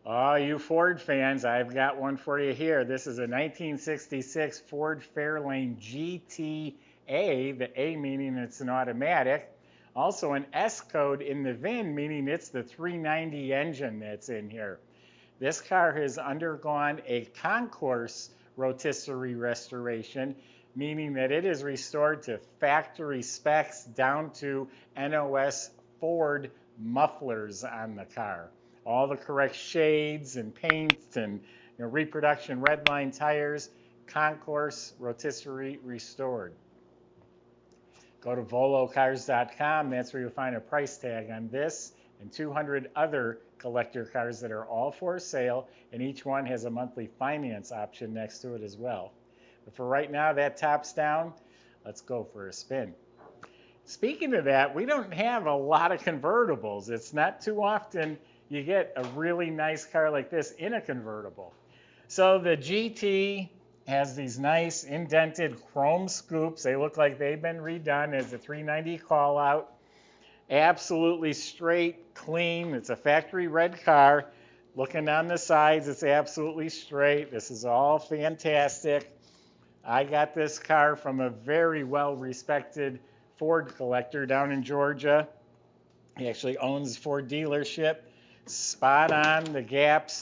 Oh, you Ford fans, I've got one for you here. This is a 1966 Ford Fairlane GTA, the A meaning it's an automatic. Also an S code in the VIN, meaning it's the 390 engine that's in here. This car has undergone a Concourse rotisserie restoration, meaning that it is restored to factory specs down to NOS Ford mufflers on the car. All the correct shades and paints and reproduction redline tires, Concourse rotisserie restored. Go to volocars.com. That's where you'll find a price tag on this and 200 other collector cars that are all for sale, and each one has a monthly finance option next to it as well. But for right now, that top's down. Let's go for a spin. Speaking of that, we don't have a lot of convertibles. It's not too often you get a really nice car like this in a convertible. So the GT has these nice indented chrome scoops. They look like they've been redone as a 390 call out. Absolutely straight, clean. It's a factory red car. Looking on the sides, it's absolutely straight. This is all fantastic. I got this car from a very well-respected Ford collector down in Georgia. He actually owns a Ford dealership. Spot on, the gaps,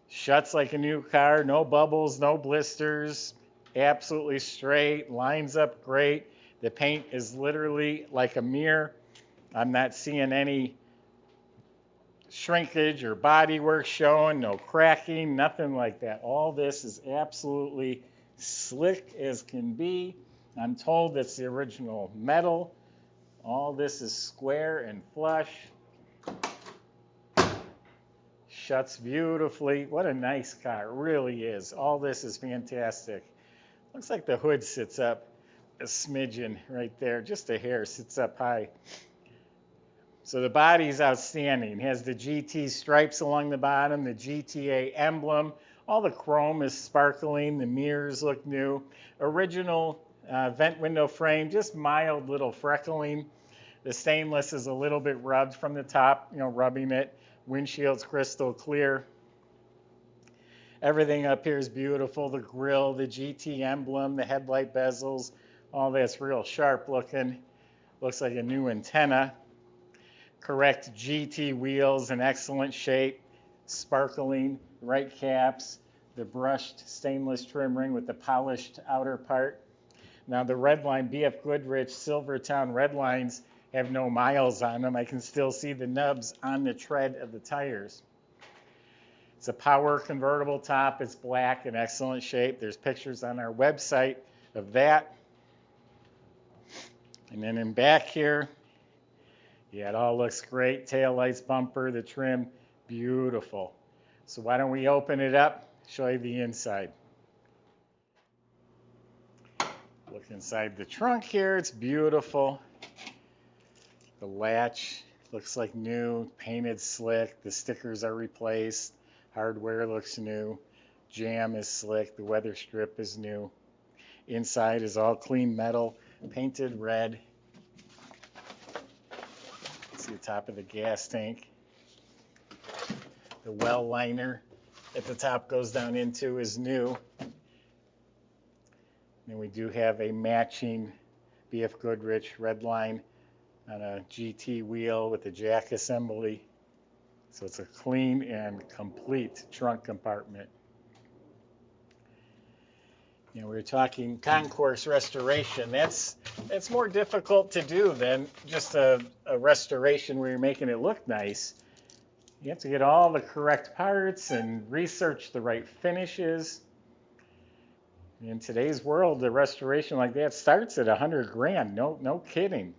shuts like a new car, no bubbles, no blisters, absolutely straight, lines up great. The paint is literally like a mirror. I'm not seeing any shrinkage or bodywork showing, no cracking, nothing like that. All this is absolutely slick as can be. I'm told it's the original metal. All this is square and flush. Shuts beautifully. What a nice car. It really is. All this is fantastic. Looks like the hood sits up a smidgen right there. Just a hair sits up high. So the body's outstanding. It has the GT stripes along the bottom, the GTA emblem. All the chrome is sparkling. The mirrors look new. Original vent window frame, just mild little freckling. The stainless is a little bit rubbed from the top, rubbing it. Windshield's crystal clear. Everything up here is beautiful. The grille, the GT emblem, the headlight bezels, all that's real sharp looking. Looks like a new antenna. Correct GT wheels in excellent shape. Sparkling right caps. The brushed stainless trim ring with the polished outer part. Now the redline BF Goodrich Silvertown redlines have no miles on them. I can still see the nubs on the tread of the tires. It's a power convertible top. It's black in excellent shape. There's pictures on our website of that. And then in back here, yeah, it all looks great. Tail lights, bumper, the trim, beautiful. So why don't we open it up, show you the inside. Look inside the trunk here. It's beautiful. The latch looks like new, painted slick. The stickers are replaced. Hardware looks new. Jam is slick. The weather strip is new. Inside is all clean metal, painted red. See the top of the gas tank. The well liner at the top goes down into is new. And we do have a matching BF Goodrich redline on a GT wheel with a jack assembly. So it's a clean and complete trunk compartment. We were talking concourse restoration. That's more difficult to do than just a restoration where you're making it look nice. You have to get all the correct parts and research the right finishes. In today's world, a restoration like that starts at $100,000. No kidding.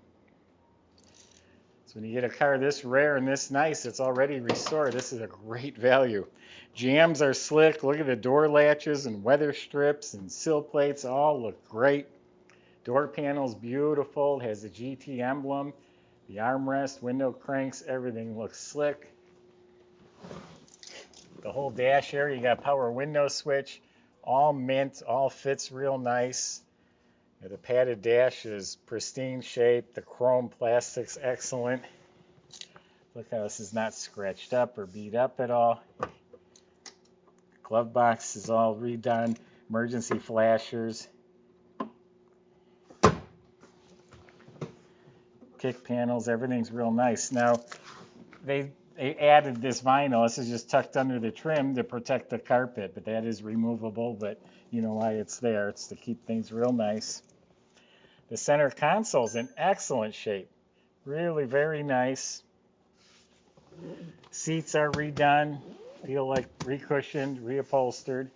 So when you get a car this rare and this nice, it's already restored. This is a great value. Jams are slick. Look at the door latches and weather strips and sill plates. All look great. Door panel's beautiful. It has the GT emblem. The armrest, window cranks, everything looks slick. The whole dash area, you got power window switch. All mint, all fits real nice. The padded dash is pristine shape. The chrome plastic's excellent. Look how this is not scratched up or beat up at all. Glove box is all redone. Emergency flashers. Kick panels, everything's real nice. Now, they added this vinyl. This is just tucked under the trim to protect the carpet, but that is removable, but you know why it's there. It's to keep things real nice. The center console's in excellent shape. Really very nice. Seats are redone. Feel like re-cushioned, reupholstered.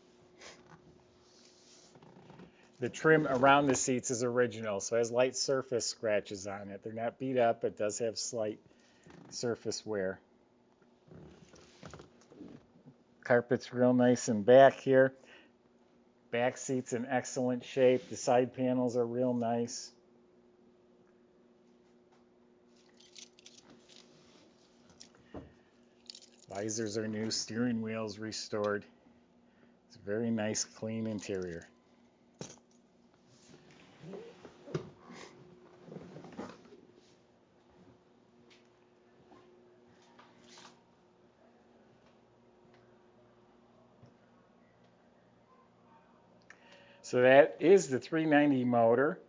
The trim around the seats is original, so it has light surface scratches on it. They're not beat up, it does have slight surface wear. Carpet's real nice in back here. Back seat's in excellent shape. The side panels are real nice. Visors are new, steering wheel's restored. It's a very nice, clean interior. So that is the 390 motor.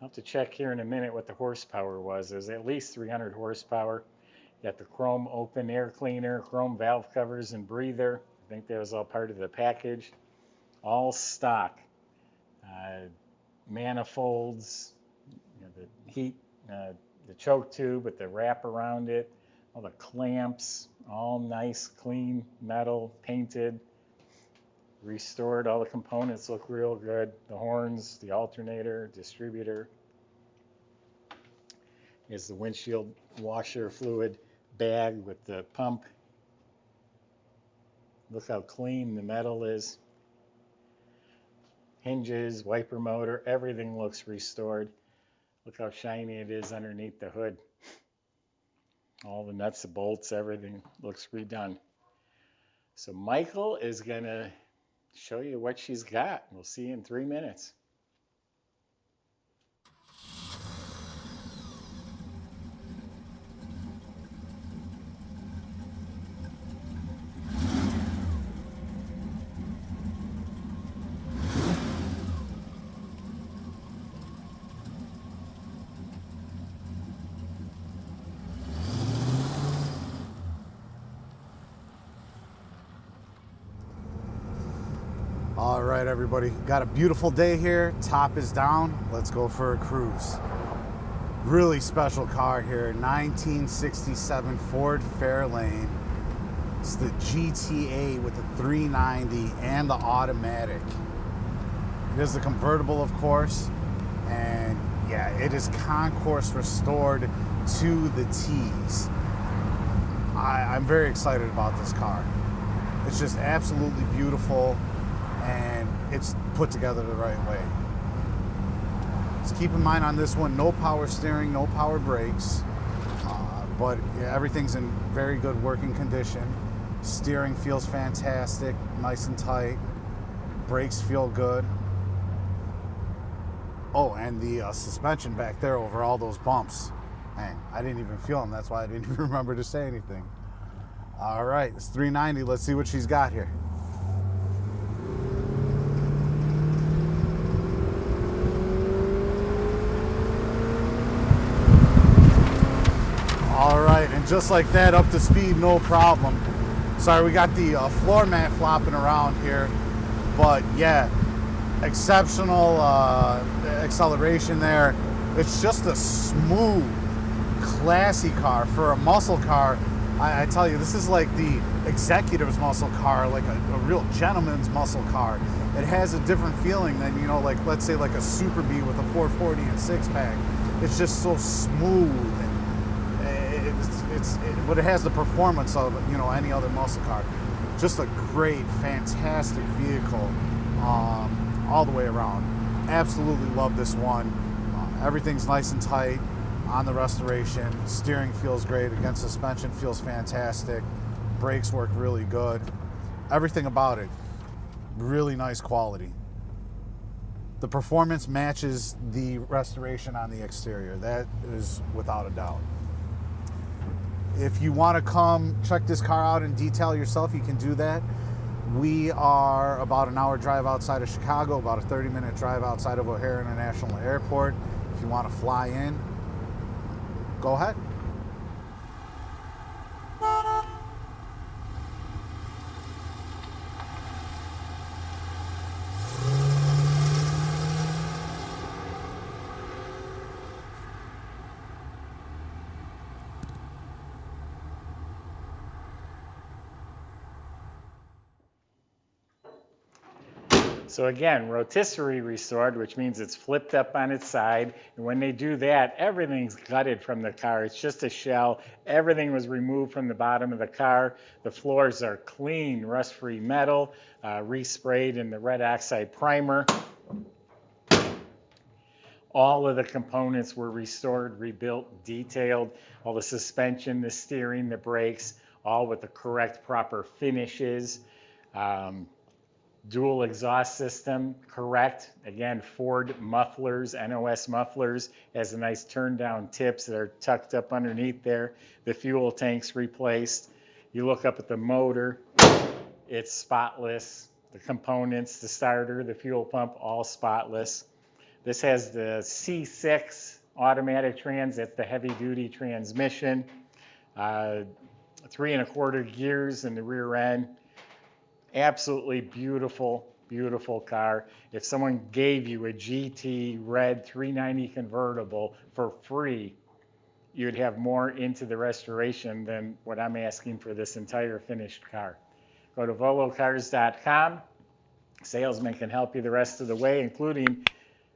I'll have to check here in a minute what the horsepower was. It was at least 300 horsepower. Got the chrome open air cleaner, chrome valve covers and breather. I think that was all part of the package. All stock. Manifolds, the heat, the choke tube with the wrap around it, all the clamps, all nice, clean, metal, painted, restored. All the components look real good. The horns, the alternator, distributor. Here's the windshield washer fluid bag with the pump. Look how clean the metal is. Hinges, wiper motor, everything looks restored. Look how shiny it is underneath the hood. All the nuts and bolts, everything looks redone. So Michael is going to show you what she's got. We'll see you in 3 minutes. All right, everybody, got a beautiful day here. Top is down. Let's go for a cruise. Really special car here, 1967 Ford Fairlane. It's the GTA with the 390 and the automatic. It is the convertible, of course, and yeah, it is Concourse restored to the T's. I'm very excited about this car. It's just absolutely beautiful, and it's put together the right way. Just keep in mind on this one, no power steering, no power brakes, but yeah, everything's in very good working condition. Steering feels fantastic, nice and tight. Brakes feel good. Oh, and the suspension back there over all those bumps. Man, I didn't even feel them. That's why I didn't even remember to say anything. All right, it's 390. Let's see what she's got here. All right, and just like that, up to speed, no problem. Sorry, we got the floor mat flopping around here, but yeah, exceptional acceleration there. It's just a smooth, classy car. For a muscle car, I tell you, this is like the executive's muscle car, like a real gentleman's muscle car. It has a different feeling than, you know, like, let's say like a Super Bee with a 440 and six-pack. It's just so smooth, and but it has the performance of, you know, any other muscle car. Just a great, fantastic vehicle all the way around. Absolutely love this one. Everything's nice and tight on the restoration. Steering feels great. Again, suspension feels fantastic. Brakes work really good. Everything about it, really nice quality. The performance matches the restoration on the exterior. That is without a doubt. If you want to come check this car out in detail yourself, you can do that. We are about an hour drive outside of Chicago, about a 30-minute drive outside of O'Hare International Airport. If you want to fly in, go ahead. So again, rotisserie restored, which means it's flipped up on its side. And when they do that, everything's gutted from the car. It's just a shell. Everything was removed from the bottom of the car. The floors are clean, rust-free metal, resprayed in the red oxide primer. All of the components were restored, rebuilt, detailed. All the suspension, the steering, the brakes, all with the correct proper finishes. Dual exhaust system, correct. Again, Ford mufflers, NOS mufflers, has a nice turn down tips that are tucked up underneath there. The fuel tank's replaced. You look up at the motor, it's spotless. The components, the starter, the fuel pump, all spotless. This has the C6 automatic trans, that's the heavy duty transmission. 3 1/4 gears in the rear end. Absolutely beautiful, beautiful car. If someone gave you a GT red 390 convertible for free, you'd have more into the restoration than what I'm asking for this entire finished car. Go to volocars.com. Salesman can help you the rest of the way, including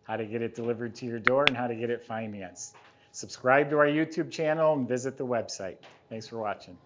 how to get it delivered to your door and how to get it financed. Subscribe to our YouTube channel and visit the website. Thanks for watching.